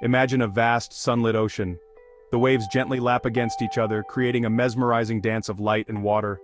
Imagine a vast, sunlit ocean. The waves gently lap against each other, creating a mesmerizing dance of light and water.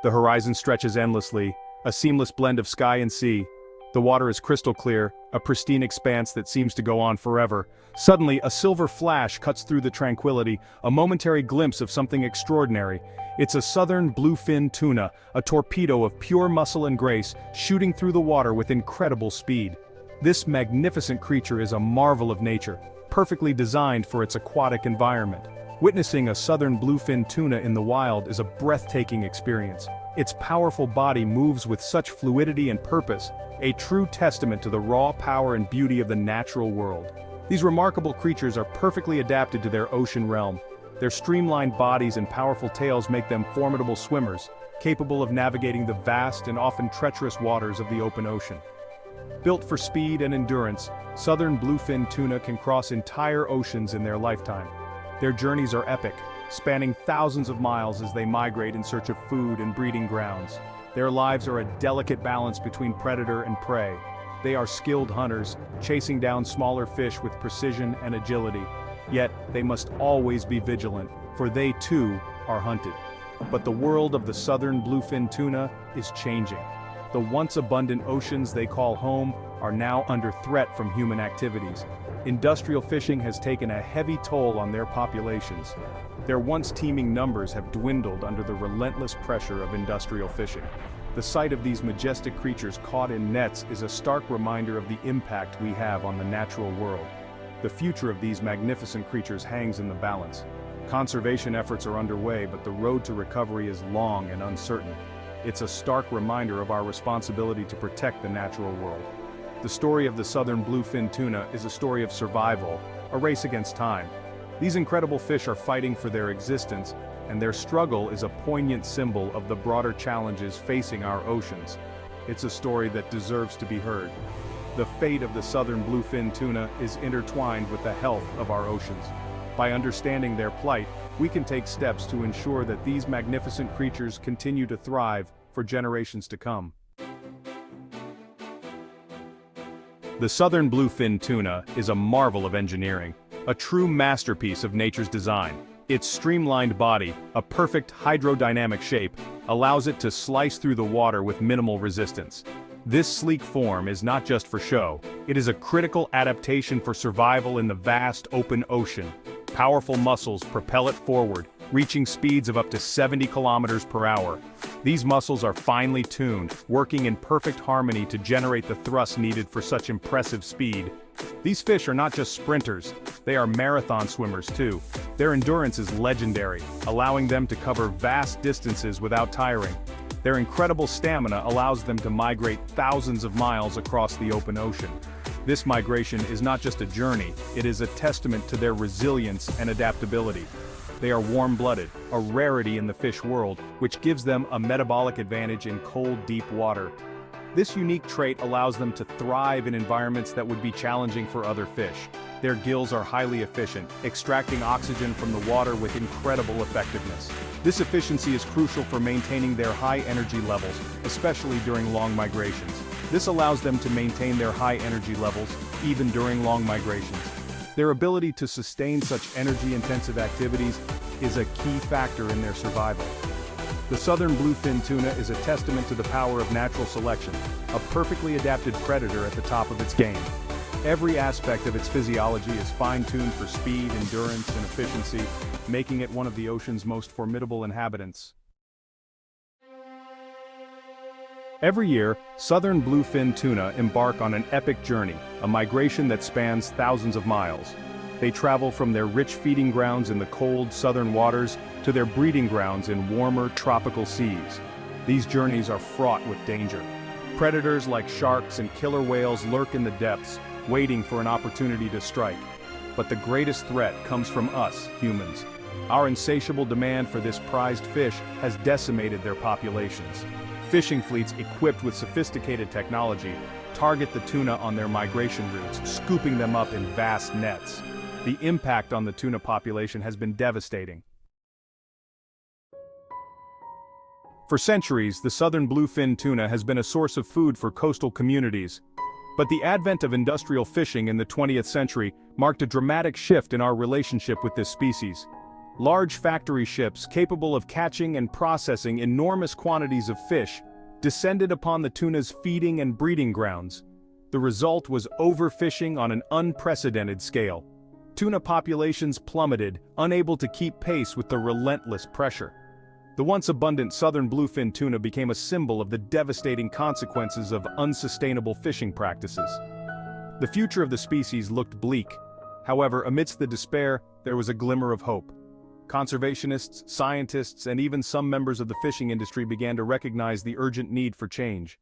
The horizon stretches endlessly, a seamless blend of sky and sea. The water is crystal clear, a pristine expanse that seems to go on forever. Suddenly, a silver flash cuts through the tranquility, a momentary glimpse of something extraordinary. It's a southern bluefin tuna, a torpedo of pure muscle and grace, shooting through the water with incredible speed. This magnificent creature is a marvel of nature, perfectly designed for its aquatic environment. Witnessing a southern bluefin tuna in the wild is a breathtaking experience. Its powerful body moves with such fluidity and purpose, a true testament to the raw power and beauty of the natural world. These remarkable creatures are perfectly adapted to their ocean realm. Their streamlined bodies and powerful tails make them formidable swimmers, capable of navigating the vast and often treacherous waters of the open ocean. Built for speed and endurance, southern bluefin tuna can cross entire oceans in their lifetime. Their journeys are epic, spanning thousands of miles as they migrate in search of food and breeding grounds. Their lives are a delicate balance between predator and prey. They are skilled hunters, chasing down smaller fish with precision and agility. Yet, they must always be vigilant, for they too are hunted. But the world of the southern bluefin tuna is changing. The once abundant oceans they call home are now under threat from human activities. Industrial fishing has taken a heavy toll on their populations. Their once teeming numbers have dwindled under the relentless pressure of industrial fishing. The sight of these majestic creatures caught in nets is a stark reminder of the impact we have on the natural world. The future of these magnificent creatures hangs in the balance. Conservation efforts are underway, but the road to recovery is long and uncertain. It's a stark reminder of our responsibility to protect the natural world. The story of the southern bluefin tuna is a story of survival, a race against time. These incredible fish are fighting for their existence, and their struggle is a poignant symbol of the broader challenges facing our oceans. It's a story that deserves to be heard. The fate of the southern bluefin tuna is intertwined with the health of our oceans. By understanding their plight, we can take steps to ensure that these magnificent creatures continue to thrive for generations to come. The southern bluefin tuna is a marvel of engineering, a true masterpiece of nature's design. Its streamlined body, a perfect hydrodynamic shape, allows it to slice through the water with minimal resistance. This sleek form is not just for show, it is a critical adaptation for survival in the vast open ocean. Powerful muscles propel it forward, reaching speeds of up to 70 kilometers per hour. These muscles are finely tuned, working in perfect harmony to generate the thrust needed for such impressive speed. These fish are not just sprinters, they are marathon swimmers too. Their endurance is legendary, allowing them to cover vast distances without tiring. Their incredible stamina allows them to migrate thousands of miles across the open ocean. This migration is not just a journey, it is a testament to their resilience and adaptability. They are warm-blooded, a rarity in the fish world, which gives them a metabolic advantage in cold, deep water. This unique trait allows them to thrive in environments that would be challenging for other fish. Their gills are highly efficient, extracting oxygen from the water with incredible effectiveness. This efficiency is crucial for maintaining their high energy levels, especially during long migrations. This allows them to maintain their high energy levels, even during long migrations. Their ability to sustain such energy-intensive activities is a key factor in their survival. The southern bluefin tuna is a testament to the power of natural selection, a perfectly adapted predator at the top of its game. Every aspect of its physiology is fine-tuned for speed, endurance, and efficiency, making it one of the ocean's most formidable inhabitants. Every year, southern bluefin tuna embark on an epic journey, a migration that spans thousands of miles. They travel from their rich feeding grounds in the cold southern waters to their breeding grounds in warmer tropical seas. These journeys are fraught with danger. Predators like sharks and killer whales lurk in the depths, waiting for an opportunity to strike. But the greatest threat comes from us, humans. Our insatiable demand for this prized fish has decimated their populations. Fishing fleets equipped with sophisticated technology target the tuna on their migration routes, scooping them up in vast nets. The impact on the tuna population has been devastating. For centuries, the southern bluefin tuna has been a source of food for coastal communities. But the advent of industrial fishing in the 20th century marked a dramatic shift in our relationship with this species. Large factory ships capable of catching and processing enormous quantities of fish descended upon the tuna's feeding and breeding grounds. The result was overfishing on an unprecedented scale. Tuna populations plummeted, unable to keep pace with the relentless pressure. The once abundant southern bluefin tuna became a symbol of the devastating consequences of unsustainable fishing practices. The future of the species looked bleak. However, amidst the despair, there was a glimmer of hope. Conservationists, scientists, and even some members of the fishing industry began to recognize the urgent need for change.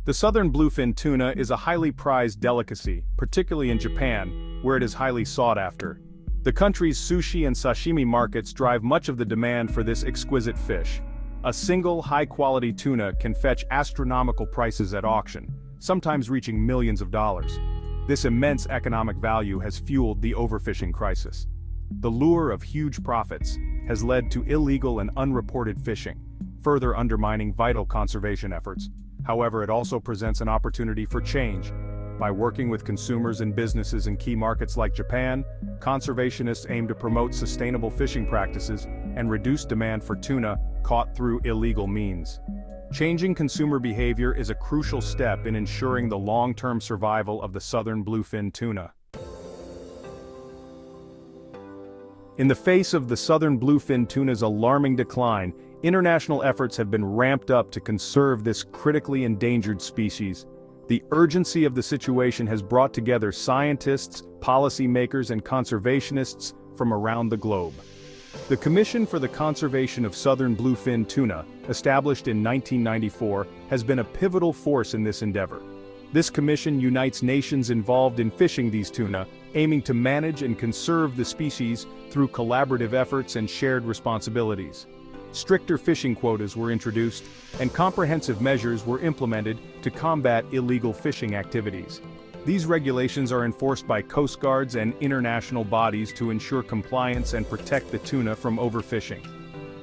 The southern bluefin tuna is a highly prized delicacy, particularly in Japan, where it is highly sought after. The country's sushi and sashimi markets drive much of the demand for this exquisite fish. A single high-quality tuna can fetch astronomical prices at auction, sometimes reaching millions of dollars. This immense economic value has fueled the overfishing crisis. The lure of huge profits has led to illegal and unreported fishing, further undermining vital conservation efforts. However, it also presents an opportunity for change. By working with consumers and businesses in key markets like Japan, conservationists aim to promote sustainable fishing practices and reduce demand for tuna caught through illegal means. Changing consumer behavior is a crucial step in ensuring the long-term survival of the southern bluefin tuna. In the face of the southern bluefin tuna's alarming decline, international efforts have been ramped up to conserve this critically endangered species. The urgency of the situation has brought together scientists, policymakers, and conservationists from around the globe. The Commission for the Conservation of Southern Bluefin Tuna, established in 1994, has been a pivotal force in this endeavor. This commission unites nations involved in fishing these tuna, aiming to manage and conserve the species through collaborative efforts and shared responsibilities. Stricter fishing quotas were introduced, and comprehensive measures were implemented to combat illegal fishing activities. These regulations are enforced by coast guards and international bodies to ensure compliance and protect the tuna from overfishing.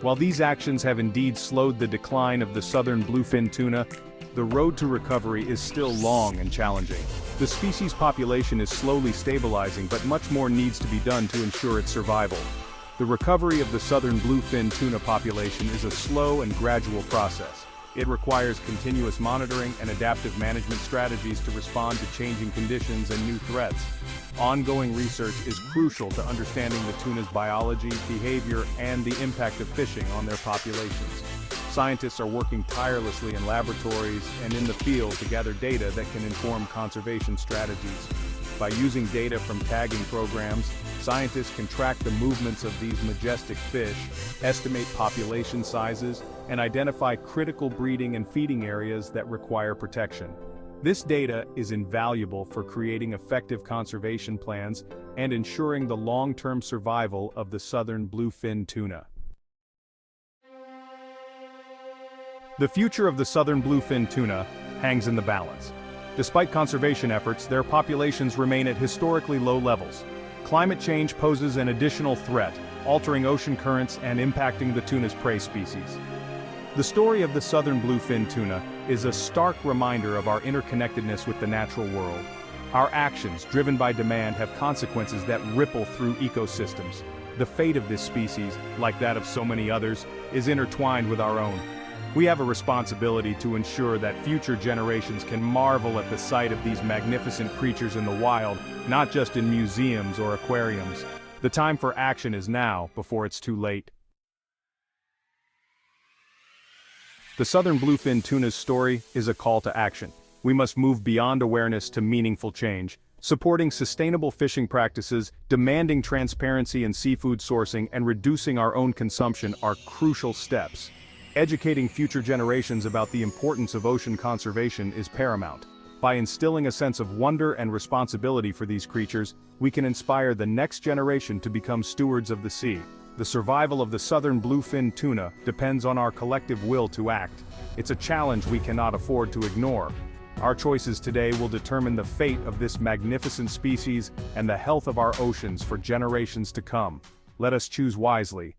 While these actions have indeed slowed the decline of the southern bluefin tuna, the road to recovery is still long and challenging. The species population is slowly stabilizing, but much more needs to be done to ensure its survival. The recovery of the southern bluefin tuna population is a slow and gradual process. It requires continuous monitoring and adaptive management strategies to respond to changing conditions and new threats. Ongoing research is crucial to understanding the tuna's biology, behavior, and the impact of fishing on their populations. Scientists are working tirelessly in laboratories and in the field to gather data that can inform conservation strategies. By using data from tagging programs, scientists can track the movements of these majestic fish, estimate population sizes, and identify critical breeding and feeding areas that require protection. This data is invaluable for creating effective conservation plans and ensuring the long-term survival of the southern bluefin tuna. The future of the southern bluefin tuna hangs in the balance. Despite conservation efforts, their populations remain at historically low levels. Climate change poses an additional threat, altering ocean currents and impacting the tuna's prey species. The story of the southern bluefin tuna is a stark reminder of our interconnectedness with the natural world. Our actions, driven by demand, have consequences that ripple through ecosystems. The fate of this species, like that of so many others, is intertwined with our own. We have a responsibility to ensure that future generations can marvel at the sight of these magnificent creatures in the wild, not just in museums or aquariums. The time for action is now, before it's too late. The southern bluefin tuna's story is a call to action. We must move beyond awareness to meaningful change. Supporting sustainable fishing practices, demanding transparency in seafood sourcing, and reducing our own consumption are crucial steps. Educating future generations about the importance of ocean conservation is paramount. By instilling a sense of wonder and responsibility for these creatures, we can inspire the next generation to become stewards of the sea. The survival of the southern bluefin tuna depends on our collective will to act. It's a challenge we cannot afford to ignore. Our choices today will determine the fate of this magnificent species and the health of our oceans for generations to come. Let us choose wisely,